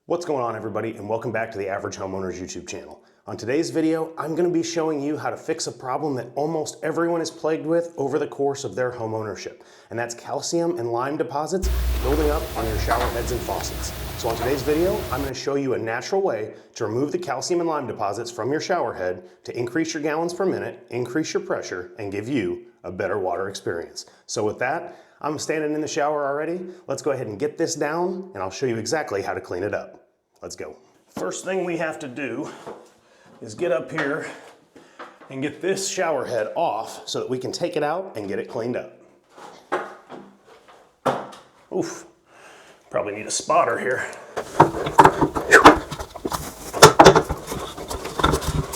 What's going on, everybody, and welcome back to the Average Homeowners YouTube channel. On today's video, I'm going to be showing you how to fix a problem that almost everyone is plagued with over the course of their home ownership, and that's calcium and lime deposits building up on your shower heads and faucets. So on today's video, I'm going to show you a natural way to remove the calcium and lime deposits from your shower head to increase your gallons per minute, increase your pressure, and give you a better water experience. So with that, I'm standing in the shower already. Let's go ahead and get this down, and I'll show you exactly how to clean it up. Let's go. First thing we have to do is get up here and get this shower head off so that we can take it out and get it cleaned up. Oof, probably need a spotter here.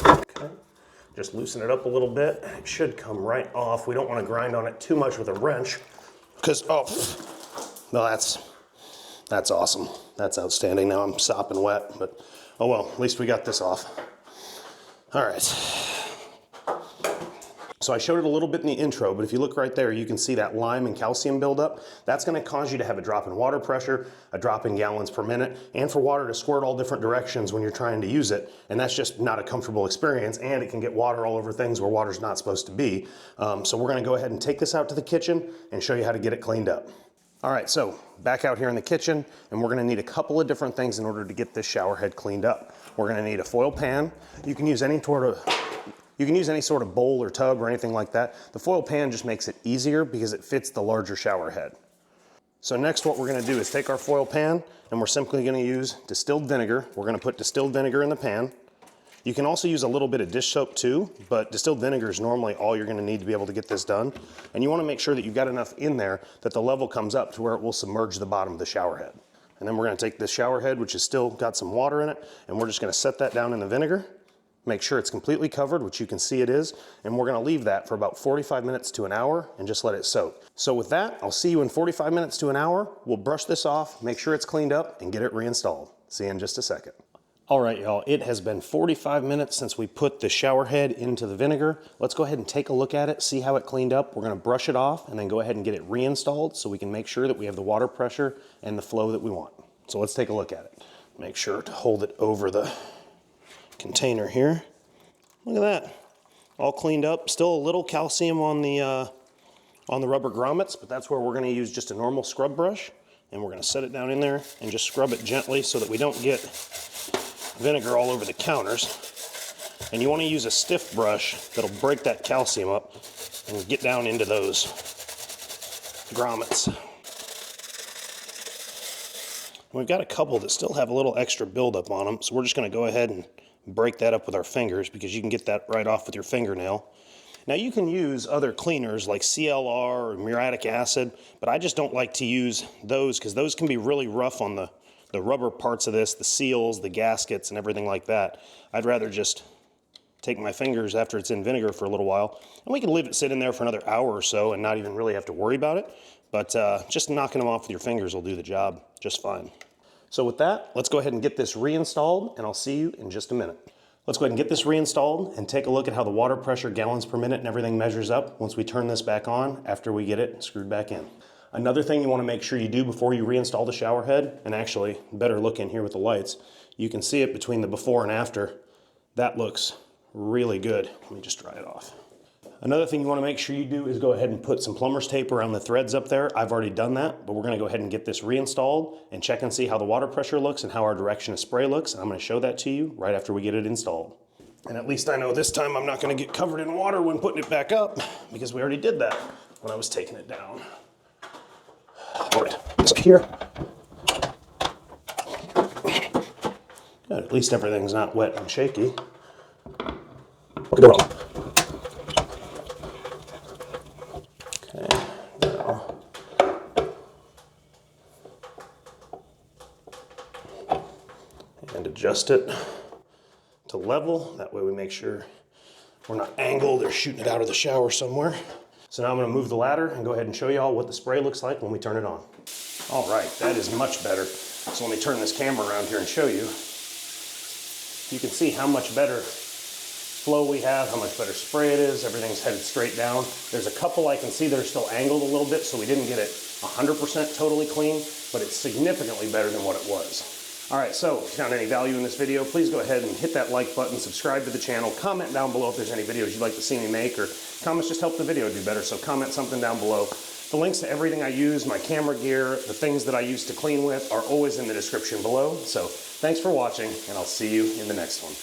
Okay, just loosen it up a little bit. It should come right off. We don't want to grind on it too much with a wrench because, oh, no, that's awesome. That's outstanding. Now I'm sopping wet, but oh well, at least we got this off. All right. So I showed it a little bit in the intro, but if you look right there, you can see that lime and calcium buildup. That's going to cause you to have a drop in water pressure, a drop in gallons per minute, and for water to squirt all different directions when you're trying to use it. And that's just not a comfortable experience, and it can get water all over things where water's not supposed to be. So we're going to go ahead and take this out to the kitchen and show you how to get it cleaned up. All right, so back out here in the kitchen, and we're gonna need a couple of different things in order to get this shower head cleaned up. We're gonna need a foil pan. You can use any sort of bowl or tub or anything like that. The foil pan just makes it easier because it fits the larger shower head. So next what we're gonna do is take our foil pan, and we're simply gonna use distilled vinegar. We're gonna put distilled vinegar in the pan. You can also use a little bit of dish soap too, but distilled vinegar is normally all you're gonna need to be able to get this done. And you wanna make sure that you've got enough in there that the level comes up to where it will submerge the bottom of the shower head. And then we're gonna take this shower head, which has still got some water in it, and we're just gonna set that down in the vinegar, make sure it's completely covered, which you can see it is, and we're gonna leave that for about 45 minutes to an hour and just let it soak. So with that, I'll see you in 45 minutes to an hour. We'll brush this off, make sure it's cleaned up, and get it reinstalled. See you in just a second. All right, y'all, it has been 45 minutes since we put the shower head into the vinegar. Let's go ahead and take a look at it, see how it cleaned up. We're gonna brush it off and then go ahead and get it reinstalled so we can make sure that we have the water pressure and the flow that we want. So let's take a look at it. Make sure to hold it over the container here. Look at that, all cleaned up. Still a little calcium on the rubber grommets, but that's where we're gonna use just a normal scrub brush, and we're gonna set it down in there and just scrub it gently so that we don't get vinegar all over the counters. And you want to use a stiff brush that'll break that calcium up and get down into those grommets. We've got a couple that still have a little extra buildup on them, so we're just going to go ahead and break that up with our fingers because you can get that right off with your fingernail. Now you can use other cleaners like CLR or muriatic acid, but I just don't like to use those because those can be really rough on the rubber parts of this, the seals, the gaskets, and everything like that. I'd rather just take my fingers after it's in vinegar for a little while, and we can leave it sit in there for another hour or so and not even really have to worry about it, but just knocking them off with your fingers will do the job just fine. So with that, let's go ahead and get this reinstalled, and I'll see you in just a minute. Let's go ahead and get this reinstalled and take a look at how the water pressure, gallons per minute, and everything measures up once we turn this back on after we get it screwed back in. Another thing you want to make sure you do before you reinstall the shower head, and actually better look in here with the lights, you can see it between the before and after. That looks really good. Let me just dry it off. Another thing you want to make sure you do is go ahead and put some plumber's tape around the threads up there. I've already done that, but we're going to go ahead and get this reinstalled and check and see how the water pressure looks and how our direction of spray looks. And I'm going to show that to you right after we get it installed. And at least I know this time I'm not going to get covered in water when putting it back up because we already did that when I was taking it down. All right, so here, good, at least everything's not wet and shaky. Look at it all. Okay, now, and adjust it to level. That way we make sure we're not angled or shooting it out of the shower somewhere. So now I'm going to move the ladder and go ahead and show you all what the spray looks like when we turn it on. All right, that is much better. So let me turn this camera around here and show you. You can see how much better flow we have, how much better spray it is. Everything's headed straight down. There's a couple I can see that are still angled a little bit, so we didn't get it 100% totally clean, but it's significantly better than what it was. All right, so if you found any value in this video, please go ahead and hit that like button, subscribe to the channel, comment down below if there's any videos you'd like to see me make, or comments just help the video do better, so comment something down below. The links to everything I use, my camera gear, the things that I use to clean with are always in the description below. So thanks for watching, and I'll see you in the next one.